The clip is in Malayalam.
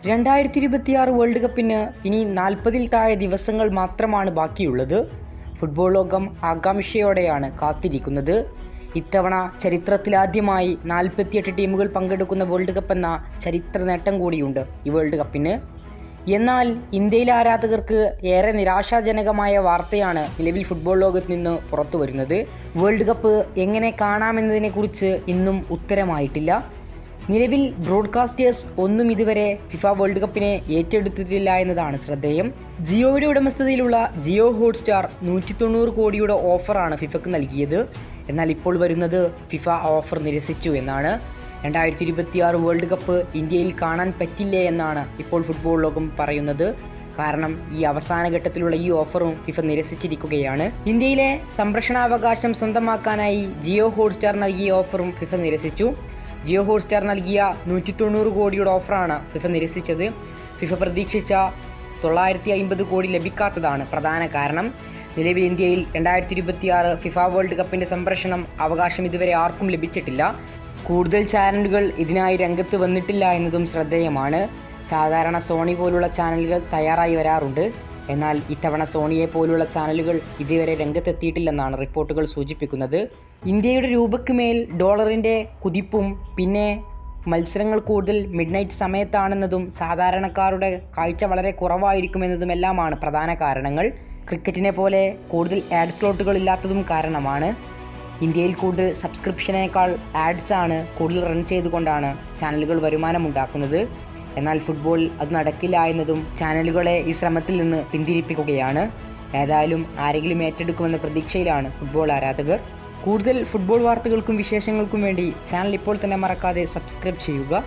2026 വേൾഡ് കപ്പിന് ഇനി 40-ൽ താഴെ ദിവസങ്ങൾ മാത്രമാണ് ബാക്കിയുള്ളത്. ഫുട്ബോൾ ലോകം ആകാംക്ഷയോടെയാണ് കാത്തിരിക്കുന്നത്. ഇത്തവണ ചരിത്രത്തിലാദ്യമായി 48 ടീമുകൾ പങ്കെടുക്കുന്ന വേൾഡ് കപ്പ് എന്ന ചരിത്ര നേട്ടം കൂടിയുണ്ട് ഈ വേൾഡ് കപ്പിന്. എന്നാൽ ഇന്ത്യയിലെ ആരാധകർക്ക് ഏറെ നിരാശാജനകമായ വാർത്തയാണ് നിലവിൽ ഫുട്ബോൾ ലോകത്ത് നിന്ന് പുറത്തു വരുന്നത്. വേൾഡ് കപ്പ് എങ്ങനെ കാണാമെന്നതിനെക്കുറിച്ച് ഇന്നും ഉത്തരമായിട്ടില്ല. നിലവിൽ ബ്രോഡ്കാസ്റ്റേഴ്സ് ഒന്നും ഇതുവരെ ഫിഫ വേൾഡ് കപ്പിനെ ഏറ്റെടുത്തിട്ടില്ല എന്നതാണ് ശ്രദ്ധേയം. ജിയോയുടെ ഉടമസ്ഥതയിലുള്ള ജിയോ ഹോട്ട്സ്റ്റാർ 190 കോടിയുടെ ഓഫറാണ് ഫിഫക്ക് നൽകിയത്. എന്നാൽ ഇപ്പോൾ വരുന്നത് ഫിഫ ഓഫർ നിരസിച്ചു എന്നാണ്. 2026 വേൾഡ് കപ്പ് ഇന്ത്യയിൽ കാണാൻ പറ്റില്ലേ എന്നാണ് ഇപ്പോൾ ഫുട്ബോൾ ലോകം പറയുന്നത്. കാരണം ഈ അവസാന ഘട്ടത്തിലുള്ള ഈ ഓഫറും ഫിഫ നിരസിച്ചിരിക്കുകയാണ്. ഇന്ത്യയിലെ സംരക്ഷണാവകാശം സ്വന്തമാക്കാനായി ജിയോ ഹോട്ട്സ്റ്റാർ നൽകിയ ഓഫറും ഫിഫ നിരസിച്ചു. ജിയോ ഹോട്ട്സ്റ്റാർ നൽകിയ 190 കോടിയുടെ ഓഫറാണ് ഫിഫ നിരസിച്ചത്. ഫിഫ പ്രതീക്ഷിച്ച 950 കോടി ലഭിക്കാത്തതാണ് പ്രധാന കാരണം. നിലവിൽ ഇന്ത്യയിൽ 2026 ഫിഫ വേൾഡ് കപ്പിൻ്റെ സംപ്രേഷണം അവകാശം ഇതുവരെ ആർക്കും ലഭിച്ചിട്ടില്ല. കൂടുതൽ ചാനലുകൾ ഇതിനായി രംഗത്ത് വന്നിട്ടില്ല എന്നതും ശ്രദ്ധേയമാണ്. സാധാരണ സോണി പോലുള്ള ചാനലുകൾ തയ്യാറായി വരാറുണ്ട്. എന്നാൽ ഇത്തവണ സോണിയെ പോലുള്ള ചാനലുകൾ ഇതുവരെ രംഗത്തെത്തിയിട്ടില്ലെന്നാണ് റിപ്പോർട്ടുകൾ സൂചിപ്പിക്കുന്നത്. ഇന്ത്യയുടെ രൂപയ്ക്ക് മേൽ ഡോളറിൻ്റെ കുതിപ്പും പിന്നെ മത്സരങ്ങൾ കൂടുതൽ മിഡ് നൈറ്റ് സമയത്താണെന്നതും സാധാരണക്കാരുടെ കാഴ്ച വളരെ കുറവായിരിക്കുമെന്നതുമെല്ലാമാണ് പ്രധാന കാരണങ്ങൾ. ക്രിക്കറ്റിനെ പോലെ കൂടുതൽ ആഡ് സ്ലോട്ടുകൾ ഇല്ലാത്തതും കാരണമാണ്. ഇന്ത്യയിൽ കൂടുതൽ സബ്സ്ക്രിപ്ഷനേക്കാൾ ആഡ്സാണ് കൂടുതൽ റൺ ചെയ്തുകൊണ്ടാണ് ചാനലുകൾ വരുമാനമുണ്ടാക്കുന്നത്. എന്നാൽ ഫുട്ബോൾ അത് നടക്കില്ല എന്നതും ചാനലുകളെ ഈ ശ്രമത്തിൽ നിന്ന് പിന്തിരിപ്പിക്കുകയാണ്. ഏതായാലും ആരെങ്കിലും ഏറ്റെടുക്കുമെന്ന പ്രതീക്ഷയിലാണ് ഫുട്ബോൾ ആരാധകർ. കൂടുതൽ ഫുട്ബോൾ വാർത്തകൾക്കും വിശേഷങ്ങൾക്കും വേണ്ടി ചാനൽ ഇപ്പോൾ തന്നെ മറക്കാതെ സബ്സ്ക്രൈബ് ചെയ്യുക.